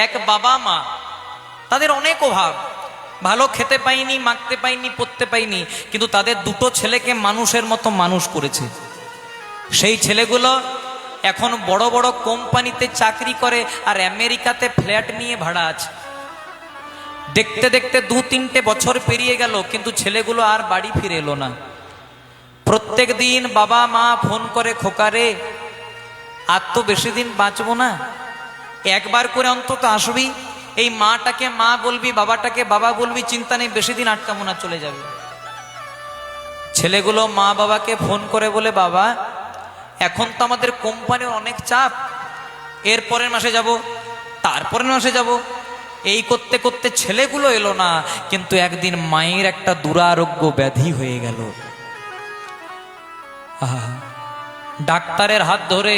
এক বাবা মা, তাদের অনেক অভাব, ভালো খেতে পাইনি, মাখতে পাইনি, পরতে পাইনি, কিন্তু তাদের দুটো ছেলেকে মানুষের মতো মানুষ করেছে। সেই ছেলেগুলো এখন বড় বড় কোম্পানিতে চাকরি করে আর আমেরিকাতে ফ্ল্যাট নিয়ে ভাড়া আছে। দেখতে দেখতে 2-3টে বছর পেরিয়ে গেল, কিন্তু ছেলেগুলো আর বাড়ি ফিরে এলো না। প্রত্যেক দিন বাবা মা ফোন করে, খোকারে আর তো বেশি দিন বাঁচবো না, একবার করে অন্তত আসবি। এই মাটাকে মা বলবি, বাবাটাকে বাবা বলবি, চিন্তা নেই, বেশি দিন আটকাবো না, চলে যাবে। ছেলেগুলো মা বাবাকে ফোন করে বলে, বাবা এখন তো আমাদের কোম্পানির অনেক চাপ, এর পরের মাসে যাব, তারপরের মাসে যাব। এই করতে করতে ছেলেগুলো এলো না, কিন্তু একদিন মায়ের একটা দুরারোগ্য ব্যাধি হয়ে গেল। ডাক্তারের হাত ধরে,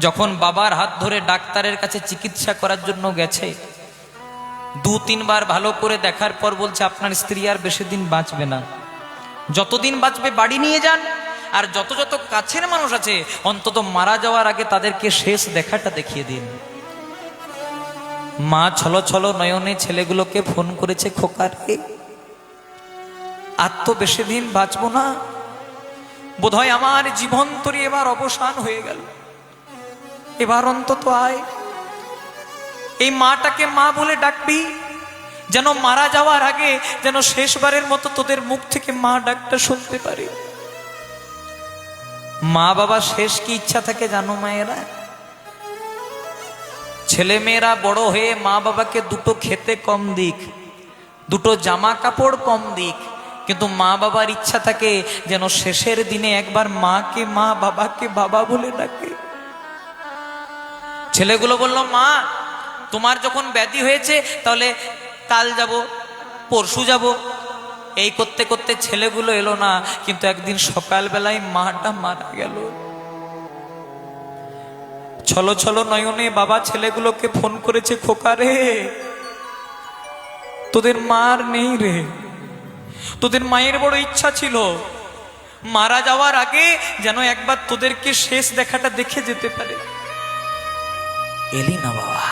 যখন বাবার হাত ধরে ডাক্তারের কাছে চিকিৎসা করার জন্য গেছে, 2-3 বার ভালো করে দেখার পর বলছে, আপনার স্ত্রী আর বেশি দিন বাঁচবে না, যতদিন বাঁচবে বাড়ি নিয়ে যান, আর যত যত কাছের মানুষ আছে অন্তত মারা যাওয়ার আগে তাদেরকে শেষ দেখাটা দেখিয়ে দিন। মা ছলো ছলো নয়নে ছেলেগুলোকে ফোন করেছে, খোকারে আর তো বেশি দিন বাঁচবো না, বোধহয় আমার জীবন তরি এবার অবসান হয়ে গেল, এবার অন্তত আয়। এই মাটাকে মা বলে ডাকবি, যেন মারা যাওয়ার আগে যেন শেষবারের মতো তোদের মুখ থেকে মা ডাকটা শুনতে পারে। মা বাবা শেষ কি ইচ্ছা থাকে জানো মায়েরা? ছেলে মেয়েরা বড় হয়ে মা বাবাকে দুটো খেতে কম দিক, দুটো জামা কাপড় কম দিক, কিন্তু মা বাবার ইচ্ছা থাকে যেন শেষের দিনে একবার মাকে মা, বাবাকে বাবা বলে ডাকে। ছেলেগুলো বলল, মা তোমার যখন ব্যাধি হয়েছে তাহলে কাল যাব, পরশু যাব। এই করতে করতে ছেলেগুলো এলো না, কিন্তু একদিন সকালবেলায় মাটা মারা গেল। ছলো ছলো নয়নে বাবা ছেলেগুলোকে ফোন করেছে, খোকারে তোদের মার নেই রে, তোদের মায়ের বড় ইচ্ছা ছিল মারা যাওয়ার আগে যেন একবার তোদেরকে শেষ দেখাটা দেখে যেতে পারে। এলি না বাবা,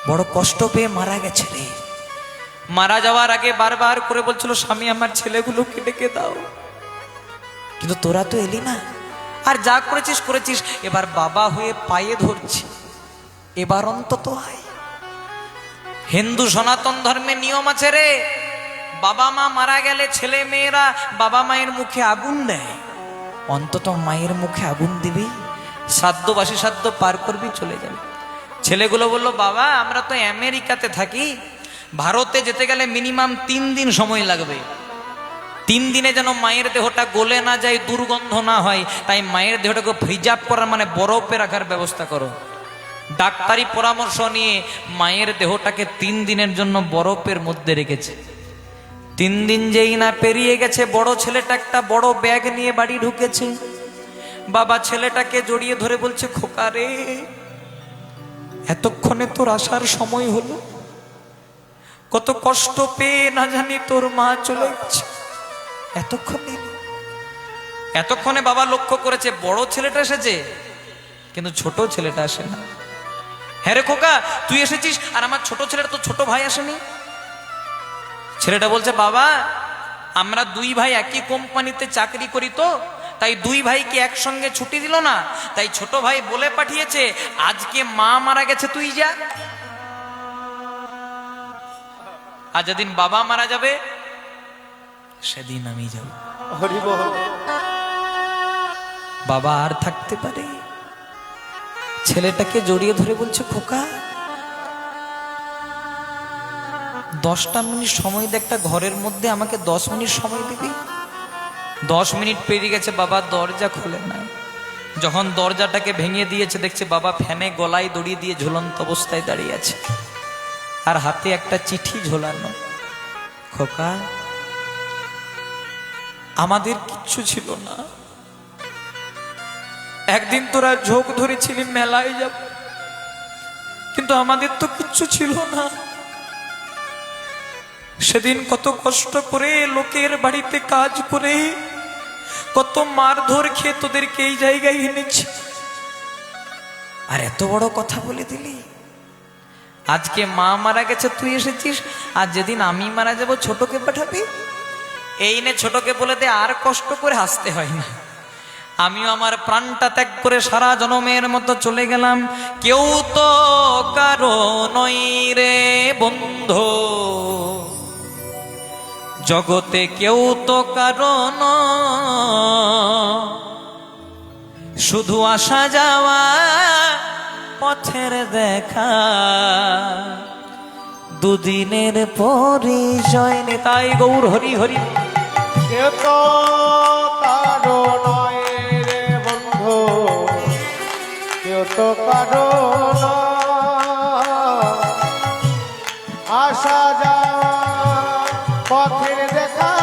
বড় কষ্ট পেয়ে মারা গেছে রে। মারা যাওয়ার আগে বারবার করে বলছিল, স্বামী আমার ছেলেগুলোকে ডেকে দাও, কিন্তু তোরা তো এলি না। আর যা করেছিস করেছিস, এবার বাবা হয়ে পায়ে ধরছি, এবার অন্তত আয়। হিন্দু সনাতন ধর্মের নিয়ম আছে রে, বাবা মা মারা গেলে ছেলে মেয়েরা বাবা মায়ের মুখে আগুন দেয়, অন্তত মায়ের মুখে আগুন দিবি, শ্রাদ্ধবাসী শ্রাদ্ধ পার করবি, চলে যাবে। ছেলেগুলো বলল, বাবা আমরা তো আমেরিকাতে থাকি, ভারতে যেতে গেলে মিনিমাম 3 দিন সময় লাগবে, 3 দিনে যেন মায়ের দেহটা গলে না যায়, দুর্গন্ধ না হয়, তাই মায়ের দেহটাকে প্রিজার্ভ করার মানে বরফে রাখার ব্যবস্থা করো। ডাক্তারি পরামর্শ নিয়ে মায়ের দেহটাকে 3 দিনের জন্য বরফের মধ্যে রেখেছে। 3 দিন যেই না পেরিয়ে গেছে, বড় ছেলেটা একটা বড় ব্যাগ নিয়ে বাড়ি ঢুকেছে। বাবা ছেলেটাকে জড়িয়ে ধরে বলছে, খোকারে এতক্ষণে তোর আসার সময় হলো, কত কষ্ট পেয়ে না জানি তোর মা চলে গেছে, এতক্ষণে বাবা লক্ষ্য করেছে বড় ছেলেটা এসেছে, কিন্তু ছোট ছেলেটা আসে না। হ্যাঁ রে খোকা, তুই এসেছিস আর আমার ছোট ছেলেটা তো ছোট ভাই আসেনি। ছেলেটা বলছে, বাবা আমরা 2 ভাই একই কোম্পানিতে চাকরি করি, তো তাই 2 ভাইকে একসঙ্গে ছুটি দিল না, তাই ছোট ভাই বলে পাঠিয়েছে আজকে মা মারা গেছে তুই যা, আর যেদিন বাবা মারা যাবে সেদিন আমি যাব। বাবা আর থাকতে পারে? ছেলেটাকে জড়িয়ে ধরে বলছে, খোকা 10টা মিনিট সময় দে, একটা ঘরের মধ্যে আমাকে 10 মিনিট সময় দিবি। 10 মিনিট পেরিয়ে গেছে, বাবা দরজা খোলে না। যখন দরজাটাকে ভেঙে দিয়েছে, দেখছে বাবা ফ্যানে গলায় দড়ি দিয়ে ঝুলন্ত অবস্থায় দাঁড়িয়ে আছে, আর হাতে একটা চিঠি ঝোলানো। খোকা আমাদের কিচ্ছু ছিল না, একদিন তোরা ঝোঁক ধরেছিলি মেলায় যাব, কিন্তু আমাদের তো কিচ্ছু ছিল না। সেদিন কত কষ্ট করে লোকের বাড়িতে কাজ করে, কত মারধর খেয়ে তোদেরকে এই জায়গায় এনেছি, আর এত বড় কথা বলে দিলি। আজকে মা মারা গেছে, তুই এসেছিস, আর যেদিন আমি মারা যাব ছোটকে পাঠাবি। এই নে ছোটকে বলে দে, আর কষ্ট করে হাসতে হয় না। আমিও আমার প্রাণটা ত্যাগ করে সারা জনমের মতো চলে গেলাম। কেউ তো কারো নই রে বন্ধু, জগতে কেউ তো কারো নয়, শুধু আসা যাওয়া পথের দেখা, দুদিনের পরিচয় নে। তাই গৌর হরি হরি। কেউ তো কারো নয় রে বন্ধু, কেউ তো কারো নয়, আসা যাওয়া পথের দেখা,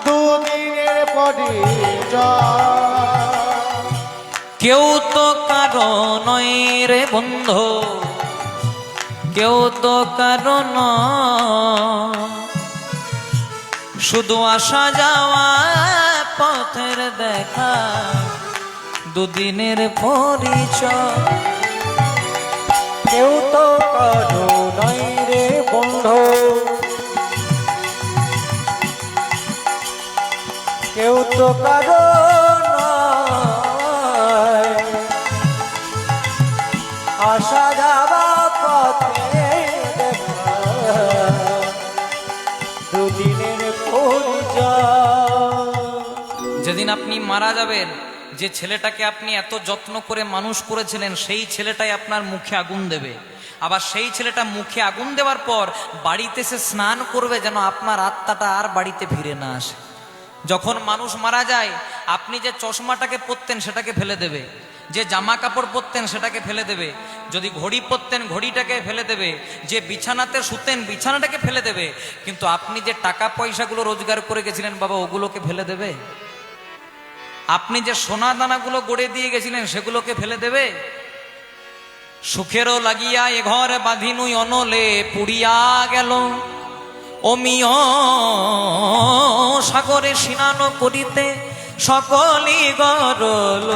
দুদিনের পরিচয়। কেউ তো কারো নয় রে বন্ধু, কেউ তো কারো নয়, শুধু আসা যাওয়া পথের দেখা, দুদিনের পরিচয়। কেউ তো কারো নয় রে বন্ধু, কেউ তো কারো নয়, আসা যাওয়া পথে দেখা, দুদিনের পরিচয়। যেদিন আপনি মারা যাবেন, যে ছেলেটাকে আপনি এত যত্ন করে মানুষ করেছিলেন, সেই ছেলেটাই আপনার মুখে আগুন দেবে। আবার সেই ছেলেটা মুখে আগুন দেওয়ার পর বাড়িতে সে স্নান করবে, যেন আপনার আত্মাটা আর বাড়িতে ফিরে না আসে। যখন মানুষ মারা যায়, আপনি যে চশমাটাকে পরতেন সেটাকে ফেলে দেবে, যে জামা কাপড় পরতেন সেটাকে ফেলে দেবে, যদি ঘড়ি পরতেন ঘড়িটাকে ফেলে দেবে, যে বিছানাতে শুতেন বিছানাটাকে ফেলে দেবে, কিন্তু আপনি যে টাকা পয়সাগুলো রোজগার করে গেছিলেন বাবা, ওগুলোকে ফেলে দেবে? আপনি যে সোনা দানাগুলো গড়ে দিয়ে গেছিলেন সেগুলোকে ফেলে দেবে? সুখেরও লাগিয়া এ ঘর বাঁধিনুই অনলে পুড়িয়া গেল, অমিয় সাগরে স্নান করিতে সকলি গরল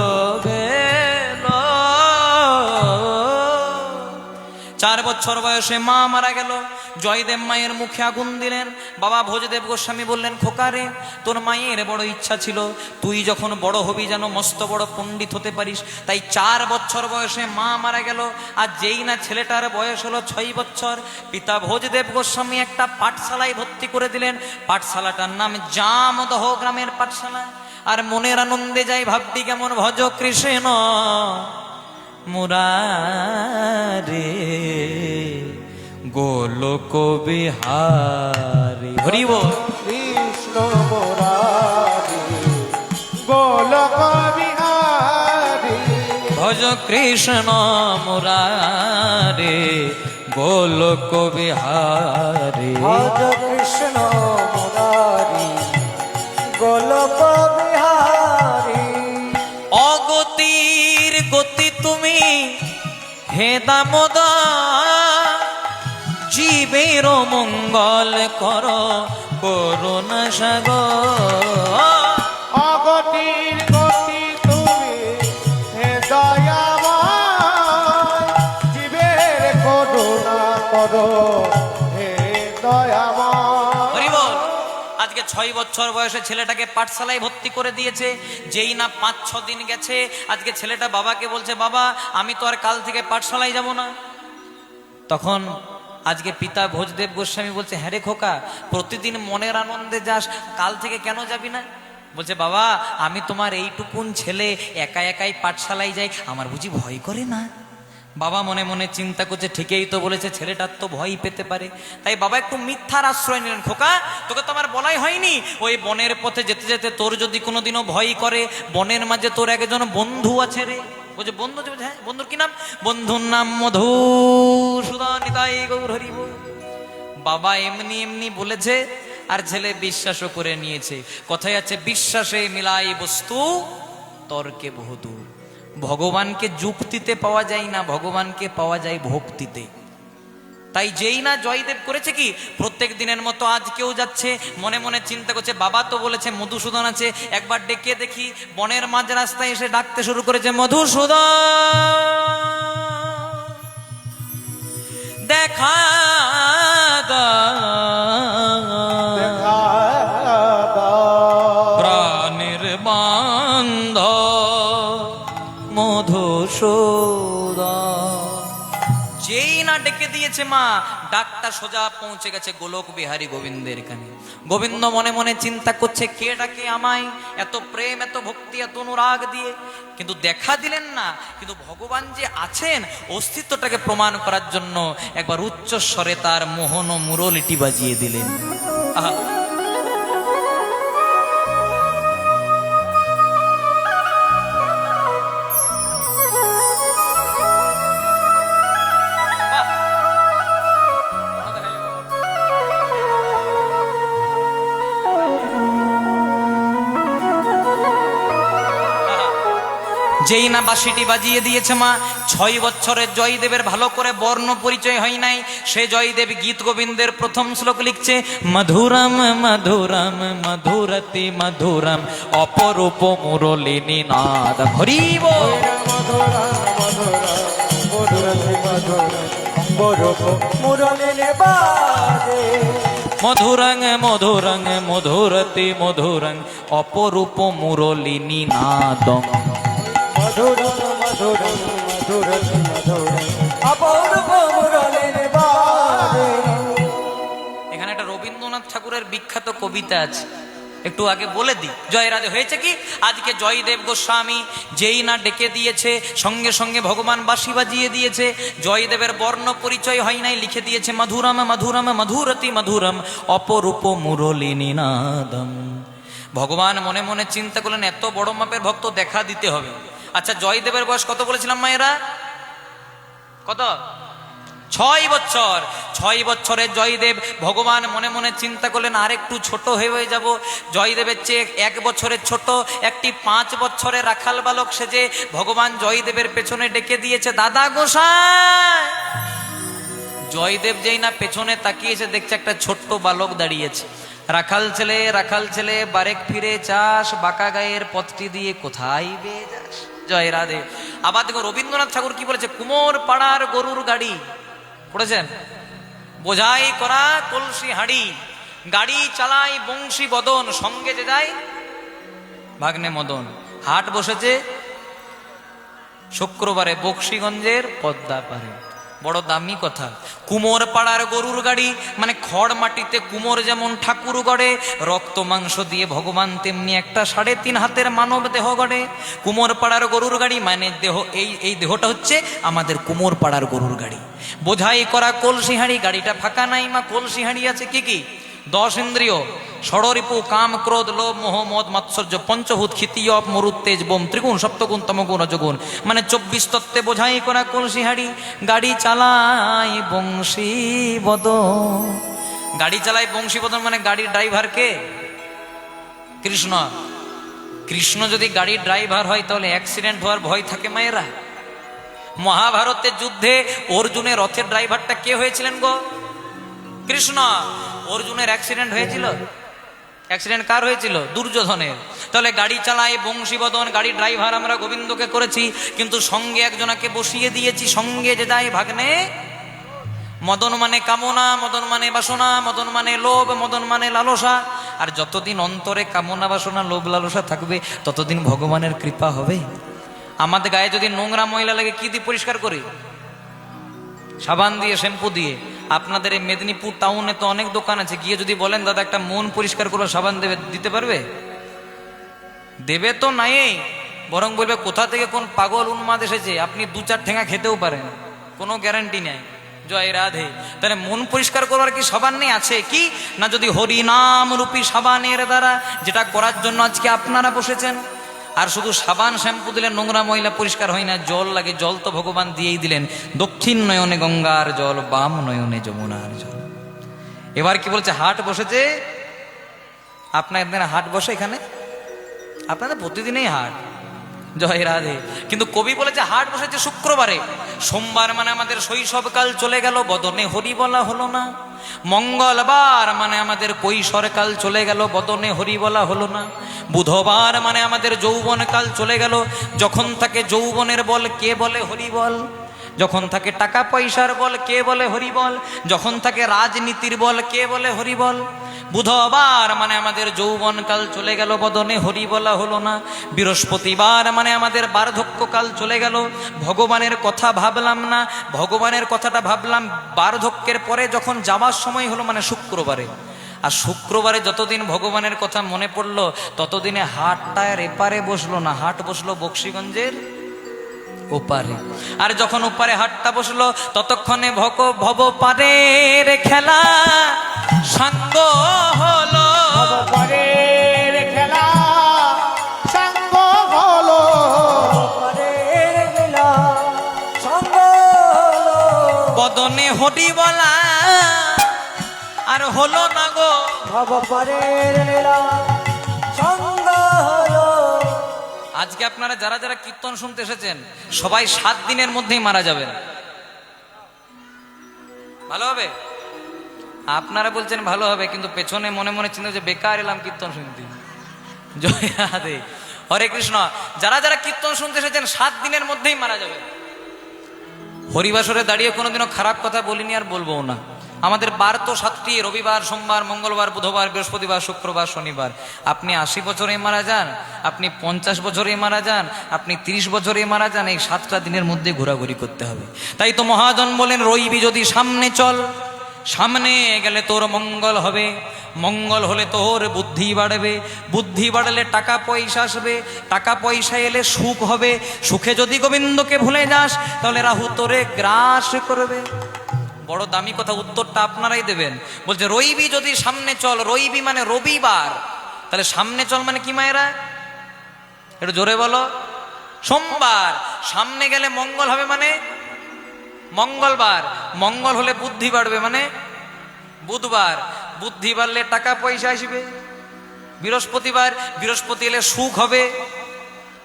গেল। 4 বছর বয়সে মা মারা গেল। জয়দেব মায়ের মুখে আগুন দিলেন। বাবা ভোজদেব গোস্বামী বললেন, খোকারে, তোর মায়ের বড় ইচ্ছা ছিল তুই যখন বড় হবি যেন মস্ত বড় পণ্ডিত হতে পারিস। তাই 4 বছর বয়সে মা মারা গেল। আর যেই না ছেলেটার বয়স হলো 6 বছর, পিতা ভোজদেব গোস্বামী একটা পাঠশালায় ভর্তি করে দিলেন। পাঠশালাটার নাম জামদহ গ্রামের পাঠশালা। আর মনের আনন্দে যাই ভাবটি কেমন, ভজ কৃষ্ণ মুরারে গোলোক বিহারী। হরি বল। কৃষ্ণ মুরারি গোলক বিহারী, ভজ কৃষ্ণ মুরারে গোলোক বিহারী। ভজ কৃষ্ণ মুরারি গোলক বিহারী। অগতির গতি তুমি হে দামোদর, জীবের মঙ্গল কর করুণা সাগর। অগতির গতি তুমি হে দয়াময়, জীবের করুণা করো হে দয়াময়। হরি বল। আজকে 6 বছর বয়সে ছেলেটাকে পাঠশালায় ভর্তি করে দিয়েছে। যেই না 5-6 দিন গেছে, আজকে ছেলেটা বাবাকে বলছে, বাবা আমি তো আর কাল থেকে পাঠশালায় যাব না। তখন আজকে পিতা ভোজদেব গোস্বামী বলছে, হ্যাঁ রে খোকা, প্রতিদিন মনের আনন্দে যাস, কাল থেকে কেন যাবি না? বলছে, বাবা আমি তোমার এইটুকুন ছেলে, একা একাই পাঠশালায় যাই, আমার বুঝি ভয় করে না? বাবা মনে মনে চিন্তা করছে, ঠিকই তো বলেছে, ছেলেটার তো ভয় পেতে পারে। তাই বাবা একটু মিথ্যার আশ্রয় নিলেন। খোকা, তোকে তো আমার বলাই হয়নি, ওই বনের পথে যেতে যেতে তোর যদি কোনোদিনও ভয় করে, বনের মাঝে তোর একজন বন্ধু আছে রে। বলছে, বন্ধু? হ্যাঁ, বন্ধুর কি নাম? বন্ধুর নাম মধুসূদন। নিতাই গৌর হরি বল। বাবা এমনি এমনি বলেছে, আর ছেলে বিশ্বাসও করে নিয়েছে। কথায় আছে, বিশ্বাসে মিলাই বস্তু তর্কে বহুদূর। ভগবানকে যুক্তিতে পাওয়া যায় না, ভগবানকে পাওয়া যায় ভক্তিতে। তাই যেই না জয়দেব করেছে কি, প্রত্যেক দিনের মতো আজকেও যাচ্ছে, মনে মনে চিন্তা করছে বাবা তো বলেছে মধুসূদন আছে, একবার ডেকে দেখি। বনের মাঝ রাস্তায় এসে ডাকতে শুরু করেছে, মধুসূদন দেখা প্রাণের বান্ধব মধুসূদন। যেই না ডেকে দিয়েছে মা, ডাকটা সোজা পৌঁছে গেছে গোলক বিহারী গোবিন্দের কানে। গোবিন্দ মনে মনে চিন্তা করছে কে ডাকে আমায় এত প্রেম এত ভক্তি এত অনুরাগ দিয়ে, কিন্তু দেখা দিলেন না। কিন্তু ভগবান যে আছেন অস্তিত্বটাকে প্রমাণ করার জন্য একবার উচ্চ স্বরে তার মোহন ও মুরলিটি বাজিয়ে দিলেন। আহা, যেই না বাঁশিটি বাজিয়ে দিয়েছে মা, 6 বছরের জয়দেবের ভালো করে বর্ণ পরিচয় হয় নাই। সে জয়দেব গীত গোবিন্দের প্রথম শ্লোক লিখছে, মধুরম মধুরম মধুরতি মধুরম অপরূপ মুরলিনী নাদ। হরি বল। মধুরং মধুরং মধুরতি মধুরং অপরূপ মুরলিনী নাদম। এখানে একটা রবীন্দ্রনাথ ঠাকুরের বিখ্যাত কবিতা আছে, একটু আগে বলে দিই। জয়রাধে হয়েছে কি, আজকে জয়দেব গোস্বামী যেই না ডেকে দিয়েছে সঙ্গে সঙ্গে ভগবান বাঁশি বাজিয়ে দিয়েছে। জয়দেবের বর্ণ পরিচয় হয় নাই, লিখে দিয়েছে মধুরম মধুরম মধুরতি মধুরম অপরূপ মুরলিনী নাদম। ভগবান মনে মনে চিন্তা করলেন এত বড় মাপের ভক্ত, দেখা দিতে হবে। আচ্ছা, জয়দেবের বয়স কত বলেছিলাম মায়েরা? কত? 6 বছর। 6 বছরের জয়দেব ভগবান মনে মনে চিন্তা করলেন আর একটু ছোট হয়ে যাব। জয়দেবের চেয়ে 1 বছরের ছোট একটি 5 বছরের রাখাল বালক সেজে ভগবান জয়দেবের পেছনে ডেকে দিয়েছে, দাদা গোসাই। জয়দেব যেই না পেছনে তাকিয়েছে, দেখছে একটা ছোট্ট বালক দাঁড়িয়েছে। রাখাল ছেলে বারেক ফিরে চাস, বাঁকা গায়ের পথটি দিয়ে কোথায় বেয়ে যাস। জয় রাধে। আবার দেখো রবীন্দ্রনাথ ঠাকুর কি বলেছে, কুমোর পাড়ার গরুর গাড়ি পড়েছেন, বোঝাই করা কলসি হাঁড়ি, গাড়ি চালাই বংশী বদন, সঙ্গে যে যায় ভাগ্নে মদন। হাট বসেছে শুক্রবারে বক্সিগঞ্জের পদ্মা পারে। বড় দামি কথা। কুমোর পাড়ার গরুর গাড়ি মানে খড় মাটিতে কুমোর যেমন ঠাকুর গড়ে, রক্ত মাংস দিয়ে ভগবান তেমনি একটা 3.5 হাতের মানব দেহ গড়ে। কুমোর পাড়ার গরুর গাড়ি মানে দেহ, এই দেহটা হচ্ছে আমাদের কুমোর পাড়ার গরুর গাড়ি। বোঝাই করা কলসি হাঁড়ি, গাড়িটা ফাঁকা নাই মা, কলসি হাঁড়ি আছে কি কি? 10 ইন্দ্রিয়, ষড়রিপু কাম ক্রোধ লোভ মোহ মদ মাৎসর্য, পঞ্চভূত ক্ষিতি অপ মরুত তেজ বোম, ত্রিগুণ সপ্তগুণ তমগুণ রজগুণ, মানে 24 তত্ত্বে বোঝাই করা কলসি হাঁড়ি। গাড়ি চালাই বংশী বদন। গাড়ি চালাই বংশী বদন মানে গাড়ির ড্রাইভার কে? কৃষ্ণ। কৃষ্ণ যদি গাড়ির ড্রাইভার হয় তাহলে অ্যাক্সিডেন্ট হওয়ার ভয় থাকে মায়েরা। মহাভারতের যুদ্ধে অর্জুনের রথের ড্রাইভারটা কে হয়েছিলেন গো? কৃষ্ণ। অর্জুনের অ্যাক্সিডেন্ট হয়েছিল? অ্যাক্সিডেন্ট কার হয়েছিল? দুর্যোধনের। তাহলে গাড়ি চালায় বংশীবদন, গাড়ি ড্রাইভার আমরা গোবিন্দকে করেছি, কিন্তু সঙ্গে একজনাকে বসিয়ে দিয়েছি, সঙ্গে যে যায় ভাগ্নে মদন মানে কামনা, মদন মানে বাসনা, মদন মানে লোভ, মদন মানে লালসা। আর যতদিন অন্তরে কামনা বাসনা লোভ লালসা থাকবে ততদিন ভগবানের কৃপা হবে। আমাদের গায়ে যদি নোংরা ময়লা লাগে কি দিয়ে পরিষ্কার করি? সাবান দিয়ে, শ্যাম্পু দিয়ে। আপনাদের এই মেদিনীপুর টাউনে তো অনেক দোকান আছে, গিয়ে যদি বলেন দাদা একটা মন পরিষ্কার করবো সাবান দেবে, দিতে পারবে? দেবে তো নাই, বরং বলবে কোথা থেকে কোন পাগল উন্মাদ এসেছে, আপনি 2-4 ঠেঙা খেতেও পারেন, কোনো গ্যারান্টি নেই। জয় রাধে। তাহলে মন পরিষ্কার করবার কি সাবান নেই? আছে কি না, যদি হরি নাম রূপী সাবানের দ্বারা, যেটা করার জন্য আজকে আপনারা বসেছেন। আর শুধু সাবান শ্যাম্পু দিলে নোংরা ময়লা পরিষ্কার হয় না, জল লাগে। জল তো ভগবান দিয়েই দিলেন, দক্ষিণ নয়নে গঙ্গার জল, বাম নয়নে যমুনার জল। এবার কি বলছে, হাট বসেছে। আপনাদের হাট বসে এখানে? আপনাদের প্রতিদিনই হাট। জয় রাধে। কিন্তু কবি বলেছে হাট বসেছে শুক্রবারে। সোমবার মানে আমাদের শৈশবকাল চলে গেল, বদনে হরি বলা হলো না। মঙ্গলবার মানে আমাদের কৈশোরকাল চলে গেল, বদনে হরি বলা হলো না। বুধবার মানে আমাদের যৌবনকাল চলে গেল, যখন থাকে যৌবনের বল কে বলে হরি বল, যখন থাকে টাকা পয়সার বল কে বলে হরি বল, যখন থাকে রাজনীতির বল কে বলে হরি বল। বুধবার মানে আমাদের যৌবনকাল চলে গেল, বদনে হরি বলা হলো না। বৃহস্পতিবার মানে আমাদের বার্ধক্যকাল চলে গেল, ভগবানের কথা ভাবলাম না। ভগবানের কথাটা ভাবলাম বার্ধক্যের পরে যখন যাওয়ার সময় হলো, মানে শুক্রবারে। আর শুক্রবারে যতদিন ভগবানের কথা মনে পড়লো ততদিনে হাটটা আর এপারে বসলো না, হাট বসলো বক্সিগঞ্জের ওপারে। আর যখন ওপারে হাটটা বসলো ততক্ষণে ভব পারের খেলা সাঙ্গ হলো। পরের খেলা সঙ্গ হলো, পরের খেলা সঙ্গ হলো, বদনে হরি বলা আর হলো না গো। ভব পরের লীলা সঙ্গ হলো। আজকে আপনারা যারা যারা কীর্তন শুনতে এসেছেন সবাই 7 দিনের মধ্যেই মারা যাবেন। ভালো হবে? আপনারা বলছেন ভালো হবে, কিন্তু পেছনে মনে মনে চিন্তা যে বেকার এলাম কীর্তন শুনতে। জয় রাধে, হরে কৃষ্ণ। যারা যারা কীর্তন শুনতে এসেছেন 7 দিনের মধ্যেই মারা যাবেন। হরিবাসরে দাঁড়িয়ে কোনোদিনও খারাপ কথা বলিনি, আর বলবো না। আমাদের বার তো 7টি, রবিবার, সোমবার, মঙ্গলবার, বুধবার, বৃহস্পতিবার, শুক্রবার, শনিবার। আপনি 80 বছরে মারা যান, আপনি 50 বছরে মারা যান, আপনি 30 বছরে মারা যান, এই 7টা দিনের মধ্যে ঘোরাঘুরি করতে হবে। তাই তো মহাজন বলেন, রইবি যদি সামনে চল, সামনে গেলে তোর মঙ্গল হবে, মঙ্গল হলে তোর বুদ্ধি বাড়বে, বুদ্ধি বাড়লে টাকা পয়সা আসবে, টাকা পয়সা এলে সুখ হবে, সুখে যদি গোবিন্দকে ভুলে যাস তাহলে রাহু তোরে গ্রাস করবে। বড় দামি কথা, উত্তরটা আপনারাই দেবেন। বলছে রইবি যদি সামনে চল, রইবি মানে রবিবার, তাহলে সামনে চল মানে কি মায়েরা? একটু জোরে বলো। সোমবার। সামনে গেলে মঙ্গল হবে মানে মঙ্গলবার, মঙ্গল হলে বুদ্ধি বাড়বে মানে বুধবার, বুদ্ধি বাড়লে টাকা পয়সা আসবে। বৃহস্পতিবার, বৃহস্পতি এলে সুখ হবে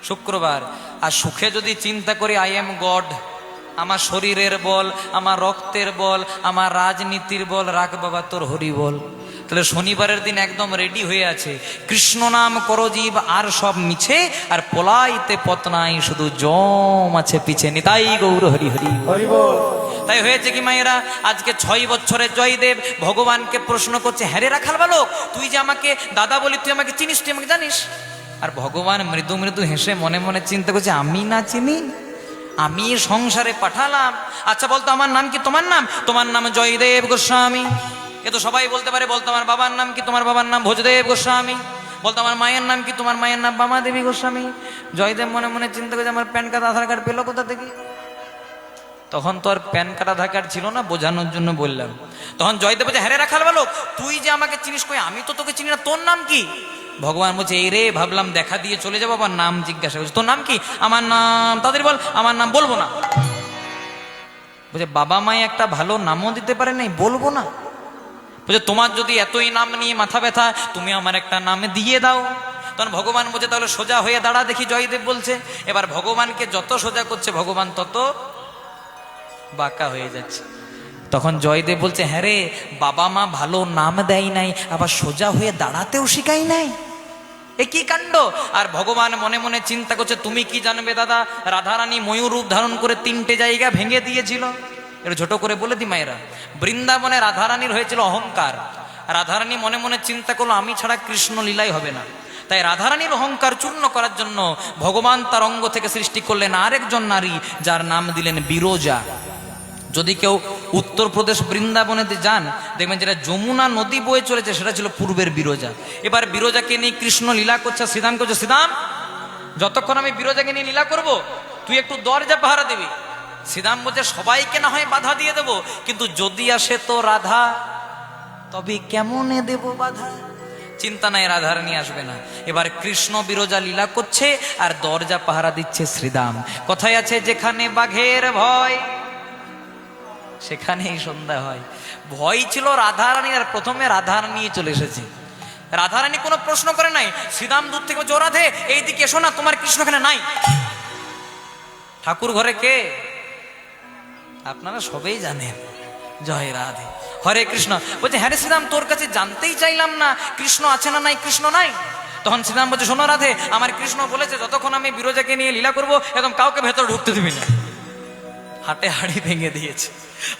শুক্রবার। আর সুখে যদি চিন্তা করি আই এম গড, আমার শরীরের বল, আমার রক্তের বল, আমার রাজনীতির বল, রাখ বাবা তোর হরি বল। তাহলে শনিবারের দিন একদম রেডি হয়ে আছে, কৃষ্ণ নাম করজীব আর সব মিছে, আর পলাইতে পথ নাই শুধু জম আছে পিছে। নিতাই গৌর হরি হরি হরি বল। তাই হয়েছে কি মায়েরা, আজকে 6 বছরের জয়দেব ভগবানকে প্রশ্ন করছে, হ্যাঁ রে রাখাল বালক, তুই যে আমাকে দাদা বলি, তুই আমাকে চিনিস, তুই আমাকে জানিস? আর ভগবান মৃদু মৃদু হেসে মনে মনে চিন্তা করছে, আমি না চিনি? আমি সংসারে পাঠালাম। আচ্ছা বলতো আমার নাম কি, তোমার নাম? তোমার নাম জয়দেব গোস্বামী। এ তো সবাই বলতে পারে। বলতো আমার বাবার নাম কি? তোমার বাবার নাম ভোজদেব গোস্বামী। বলতো আমার মায়ের নাম কি? তোমার মায়ের নাম বামা দেবী গোস্বামী। জয়দেব মনে মনে চিন্তা করছে, আমার প্যান কার্ড আধার কার্ড পেলো কোথা থেকে? তখন তো আর প্যান কার্ড আধার কার্ড ছিল না, বোঝানোর জন্য বললাম। তখন জয়দেব বলছে, হ্যাঁ রে রাখাল বালক, তুই যে আমাকে চিনিস, কই আমি তো তোকে চিনি না, তোর নাম কি? ভগবান বলছে, এই রে ভাবলাম দেখা দিয়ে চলে যাবো, আবার নাম জিজ্ঞাসা করছে, তোর নাম কি? আমার নাম, তাদের বল। আমার নাম বলবো না। বলছে বাবা মাই একটা ভালো নামও দিতে পারে নাই, বলবো না? বলছে তোমার যদি এতই নাম নিয়ে মাথা ব্যথা, তুমি আমার একটা নাম দিয়ে দাও। তখন ভগবান বলছে, তাহলে সোজা হয়ে দাঁড়া দেখি। জয়দেব বলছে। এবার ভগবানকে যত সোজা করছে ভগবান তত বাঁকা হয়ে যাচ্ছে। তখন জয়দেব বলছে, হ্যাঁ রে, বাবা মা ভালো নাম দেয় নাই, আবার সোজা হয়ে দাঁড়াতেও শিখাই নাই, এ কি কাণ্ড! আর ভগবান মনে মনে চিন্তা করছে, তুমি কি জানবে দাদা, রাধারানী ময়ূর রূপ ধারণ করে 3টে জায়গা ভেঙে দিয়েছিল। এটা ছোট করে বলে দি মায়েরা, বৃন্দাবনে রাধারানীর হয়েছিল অহংকার। রাধারানী মনে মনে চিন্তা করলো, আমি ছাড়া কৃষ্ণ লীলাই হবে না। তাই রাধারানীর অহংকার চূর্ণ করার জন্য ভগবান তার অঙ্গ থেকে সৃষ্টি করলেন আরেকজন নারী, যার নাম দিলেন বিরজা। যদি কেউ উত্তরপ্রদেশ বৃন্দাবনেতে যান, দেখবেন যেটা যমুনা নদী বয়ে চলেছে সেটা ছিল পূর্বের বিরজা। এবার বিরজাকে নিয়ে কৃষ্ণ লীলা করছে। শ্রীদাম করছে, শ্রীদাম যতক্ষণ আমি বিরজাকে নিয়ে লীলা করব, তুই একটু দরজা পাহারা দিবি। শ্রীদাম বলছে, সবাইকে না হয় বাধা দিয়ে দেবো, কিন্তু যদি আসে তো রাধা, তবে কেমনে দেব বাধা? চিন্তা নাই, রাধারানী আসবে না। এবার কৃষ্ণ বিরজা লীলা করছে আর দরজা পাহারা দিচ্ছে শ্রীদাম। কথায় আছে, যেখানে বাঘের ভয় সেখানেই সন্ধ্যা হয়। ভয় ছিল রাধারানী, আর প্রথমে রাধারানী চলে এসেছে। রাধারানী কোনো প্রশ্ন করে নাই। শ্রীরাম দূর থেকে বলছে, ও রাধে এইদিকে এসো না, তোমার কৃষ্ণ এখানে নাই। ঠাকুর ঘরে কে? আপনারা সবাই জানেন। জয় রাধে, হরে কৃষ্ণ। বলছে, হ্যাঁ রে শ্রীরাম, তোর কাছে জানতেই চাইলাম না কৃষ্ণ আছে না নাই, কৃষ্ণ নাই। তখন শ্রীরাম বলছে, শোনো রাধে, আমার কৃষ্ণ বলেছে যতক্ষণ আমি বিরজাকে নিয়ে লীলা করবো একদম কাউকে ভেতর ঢুকতে দিবি না। হাটে হাড়ি ভেঙে দিয়েছে।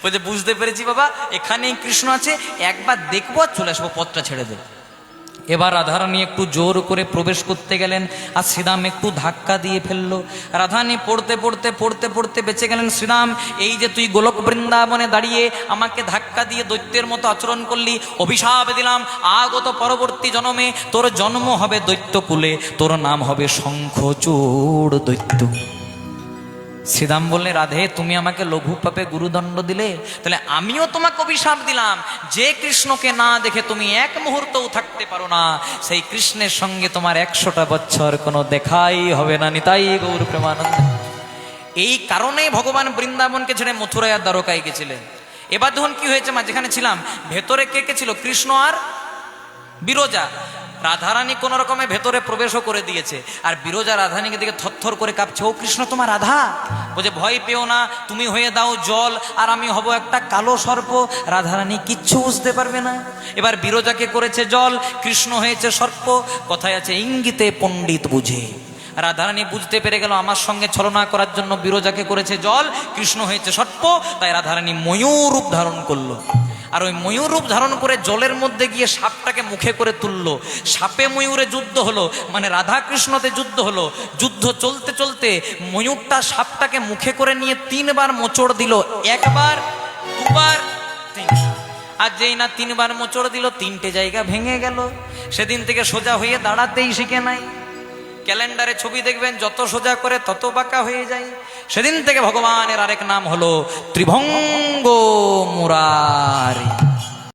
বলছে, বুঝতে পেরেছি বাবা, এখানেই কৃষ্ণ আছে, একবার দেখবো আর চলে আসবো, পথটা ছেড়ে দেবো। এবার রাধারানী একটু জোর করে প্রবেশ করতে গেলেন, আর শ্রীরাম একটু ধাক্কা দিয়ে ফেললো। রাধারানী পড়তে পড়তে পড়তে পড়তে বেঁচে গেলেন। শ্রীরাম, এই যে তুই গোলক বৃন্দাবনে দাঁড়িয়ে আমাকে ধাক্কা দিয়ে দৈত্যের মতো আচরণ করলি, অভিশাপ দিলাম আগত পরবর্তী জন্মে তোর জন্ম হবে দৈত্যকুলে, তোর নাম হবে শঙ্খচূড় দৈত্য। শ্রীরাম বললে, রাধে তুমি আমাকে লঘু পাপে গুরুদণ্ড দিলে, তাহলে আমিও তোমাকে অভিশাপ দিলাম, যে কৃষ্ণকে না দেখে তুমি এক মুহূর্তও থাকতে পারো না, সেই কৃষ্ণের সঙ্গে তোমার 100টা বছর কোনো দেখাই হবে না। নিতাই গৌর প্রেমানন্দ। এই কারণেই ভগবান বৃন্দাবনকে ছেড়ে মথুরায় আর দ্বারকায় গেছিলেন। এবার যখন কি হয়েছে, মা যেখানে ছিলাম ভেতরে কে কে ছিল? কৃষ্ণ আর বিরজা। রাধারানী কোন রকমে ভেতরে প্রবেশও করে দিয়েছে, আর বিরজা রাধারানীকে দিকে থরথর করে কাঁপছে। ও কৃষ্ণ, তোমার রাধা? বলছে, ভয় পেও না, তুমি হয়ে দাও জল আর আমি হব একটা কালো সর্প, রাধারানী কিচ্ছু বুঝতে পারবে না। এবার বিরজাকে করেছে জল, কৃষ্ণ হয়েছে সর্প। কথায় আছে, ইঙ্গিতে পণ্ডিত বুঝে। রাধারানী বুঝতে পেরে গেল আমার সঙ্গে ছলনা করার জন্য বিরজাকে করেছে জল, কৃষ্ণ হয়েছে সর্প। তাই রাধারানী ময়ূর রূপ ধারণ করলো, আর ওই ময়ূর রূপ ধারণ করে জলের মধ্যে গিয়ে সাপটাকে মুখে করে তুললো। সাপে ময়ূরে যুদ্ধ হলো, মানে রাধা কৃষ্ণতে যুদ্ধ হলো। যুদ্ধ চলতে চলতে ময়ূরটা সাপটাকে মুখে করে নিয়ে 3 বার মোচড় দিল, 1 বার 2 বার 3। আর যেই না 3 বার মোচড় দিল, 3টে জায়গা ভেঙে গেল। সেদিন থেকে সোজা হয়ে দাঁড়াতেই শিখে নাই। ক্যালেন্ডারে ছবি দেখবেন, যত সোজা করে তত বাঁকা হয়ে যায়। সেদিন থেকে ভগবানের আরেক নাম হলো ত্রিভঙ্গ মুরারি।